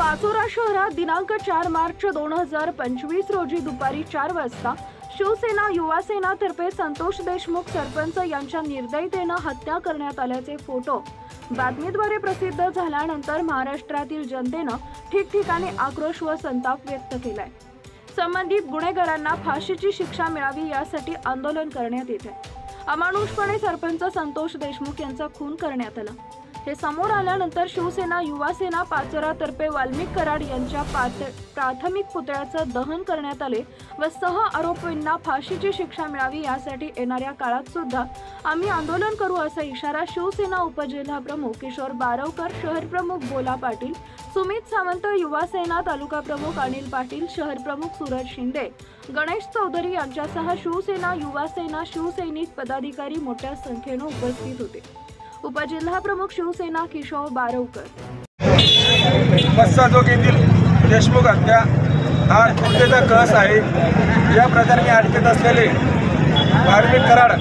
पाचोरा शहरात दिनांक 4 मार्च 2025 रोजी दुपारी 4 वाजता शिवसेना युवासेना तर्फे संतोष देशमुख सरपंच यांच्या निर्दयतेने हत्या करण्यात आल्याचे फोटो बातमीद्वारे प्रसिद्ध झाल्यानंतर महाराष्ट्रातील जनतेने ठिकठिकाणी आक्रोश व संताप व्यक्त केलाय। संबंधित गुन्हेगारांना फाशीची शिक्षा मिळावी यासाठी आंदोलन करण्यात येते। अमानुषपणे सरपंच संतोष देशमुख यांचा खून करण्यात आला। हे समोर आल्यानंतर शिवसेना युवासेना पाचोरा तर्फे वाल्मिक कराड यांच्या प्राथमिक पुतळ्याचं दहन करण्यात आले व सह आरोपींना फाशीची शिक्षा मिळावी यासाठी येणाऱ्या काळात सुद्धा आम्ही आंदोलन करू असा इशारा शिवसेना उपजिल्हा प्रमुख किशोर बारवकर, शहर प्रमुख बोला पाटील, सुमित सावंत, युवासेना तालुका प्रमुख अनिल पाटील, शहर प्रमुख सूरज शिंदे, गणेश चौधरी यांच्यासह शिवसेना युवासेना शिवसैनिक पदाधिकारी मोठ्या संख्येने उपस्थित होते। उपजिल्हा प्रमुख शिवसेना किशोर बारवकर। मस्साजोग येथील देशमुख हत्या हा कृत्याचा कळस आहे। या प्रकरणी अटकेत असलेले वाल्मिक कराड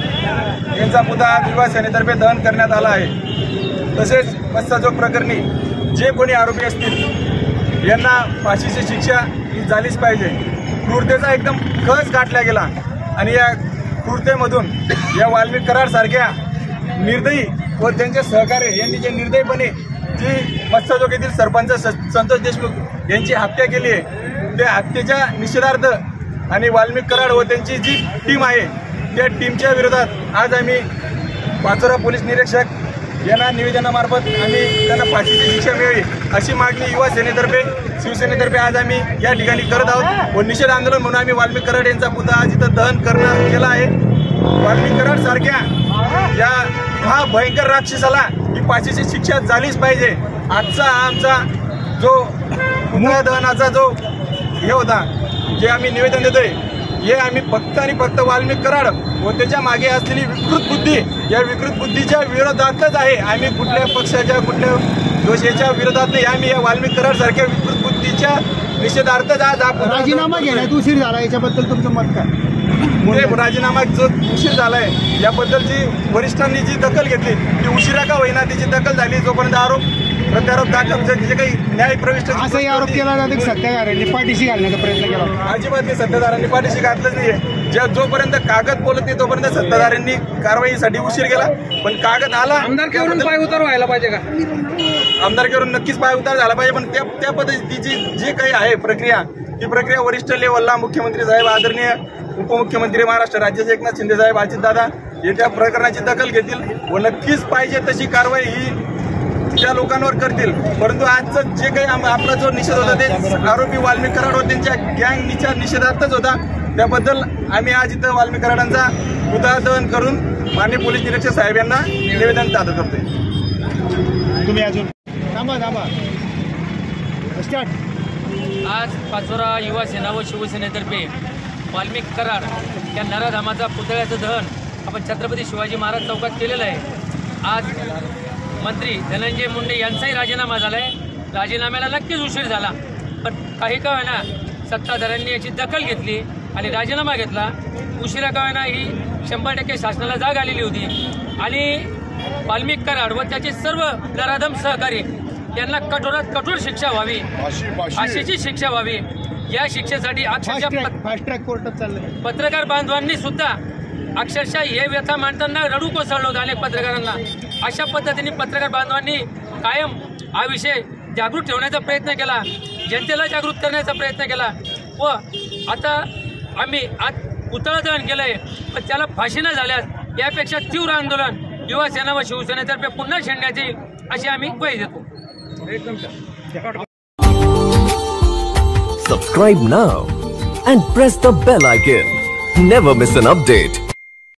यांचा मुद्दा युवासेनेतर्फे दहन करण्यात आला आहे। तसेच मस्साजोग प्रकरणी जे कोणी आरोपी असतील यांना फाशीची शिक्षा ही झालीच पाहिजे। क्रूरतेचा एकदम कळस गाठला गेला आणि या क्रूरतेमधून या वाल्मिक कराड सारख्या निर्दयी व त्यांचे सहकारी यांनी जे निर्दयीपणे जी मस्साजोग येथील सरपंच संतोष देशमुख यांची हत्या केली आहे त्या हत्येच्या निषेधार्थ आणि वाल्मिक कराड व त्यांची जी टीम आहे त्या टीमच्या विरोधात आज आम्ही पाचोरा पोलीस निरीक्षक यांना निवेदनामार्फत आम्ही त्यांना फाशीची शिक्षा मिळावी अशी मागणी युवा सेनेतर्फे शिवसेनेतर्फे आज आम्ही या ठिकाणी करत आहोत व निषेध आंदोलन म्हणून आम्ही वाल्मिक कराड यांचा पुतळा आज इथं दहन करण्यात केला आहे। वाल्मिक कराड सारख्या या हा भयंकर राक्षसाला ही फाशीची शिक्षा झालीच पाहिजे। आजचा आमचा जो पुतळा दहनाचा जो हे होता जे आम्ही निवेदन देतोय हे आम्ही फक्त आणि फक्त वाल्मिक कराड व त्याच्या मागे असलेली विकृत बुद्धी या विकृत बुद्धीच्या विरोधातच आहे। आम्ही कुठल्या पक्षाच्या कुठल्या दोषाच्या विरोधात नाही, आम्ही या वाल्मिक कराड सारख्या विकृत बुद्धीच्या निषेधार्थच आज आपण राजीनामा घेण्यात उशीर झाला याच्याबद्दल तुमचं मत काय? राजीनामा जो उशीर झालाय याबद्दलची वरिष्ठांनी जी दखल घेतली ती उशिरा का होईना त्याची दखल झाली। जोपर्यंत आरोप प्रत्यारोप दाखल जे काही न्याय प्रविष्ट असाही आरोप केला जातो की सत्ताधाऱ्यांनी पाठीशी घालण्याचा प्रयत्न केला। अजिबात नाही, सत्ताधाऱ्यांनी पाठीशी घातलंच नाहीये। जोपर्यंत कागद बोलत नाही तोपर्यंत सत्ताधाऱ्यांनी कारवाईसाठी उशीर केला, पण कागद आला। आमदारकीवरून पाय उतार व्हायला पाहिजे का? आमदारकीवरून नक्कीच पाय उतार झाला पाहिजे, पण त्या पद्धतीची जी काही आहे प्रक्रिया ती प्रक्रिया वरिष्ठ लेवलला मुख्यमंत्री साहेब, आदरणीय उपमुख्यमंत्री महाराष्ट्र राज्याचे एकनाथ शिंदे साहेब, अजितदादा हे त्या प्रकरणाची दखल घेतील व नक्कीच पाहिजे तशी कारवाई ही त्या लोकांवर करतील। परंतु आजचं जे काही आपला जो निषेध होता ते आरोपी वाल्मिक कराड व त्यांच्या गँगच्या निषेधार्थच होता। त्याबद्दल आम्ही आज इथं वाल्मिक कराडांचा पुतळा दहन करून माननीय पोलीस निरीक्षक साहेब यांना निवेदन सादर करतोय। तुम्ही अजून थांबा स्टार्ट। आज पाचोरा युवा सेना व शिवसेनेतर्फे वाल्मिक कराड या नराधामाचा पुतळ्याचं दहन आपण छत्रपती शिवाजी महाराज चौकात केलेलं आहे। आज मंत्री धनंजय मुंडे यांचाही राजीनामा झाला आहे। राजीनाम्याला नक्कीच उशीर झाला, पण काही का होईना सत्ताधाऱ्यांनी याची दखल घेतली आणि राजीनामा घेतला। उशिरा का होईना ही 100% शासनाला जाग आलेली होती आणि वाल्मिक कराड व त्याचे सर्व नराधम सहकारी यांना कठोरात कठोर शिक्षा व्हावी, फाशीची शिक्षा व्हावी। या शिक्षेसाठी अक्षरशः फास्ट ट्रॅक कोर्टात चाललंय। पत्रकार बांधवांनी सुद्धा अक्षरशः हे व्यथा मांडताना रडू कोसळलं होतं अनेक पत्रकारांना। अशा पद्धतीने पत्रकार बांधवांनी कायम हा विषय जागृत ठेवण्याचा प्रयत्न केला, जनतेला जागृत करण्याचा प्रयत्न केला व आता आम्ही आज पुतळा दहन केलंय, पण त्याला फाशी न झाल्यास यापेक्षा तीव्र आंदोलन युवा सेना व शिवसेनेतर्फे पुन्हा छेडण्याची अशी आम्ही ग्वाही देतो। Subscribe now and press the bell icon. Never miss an update.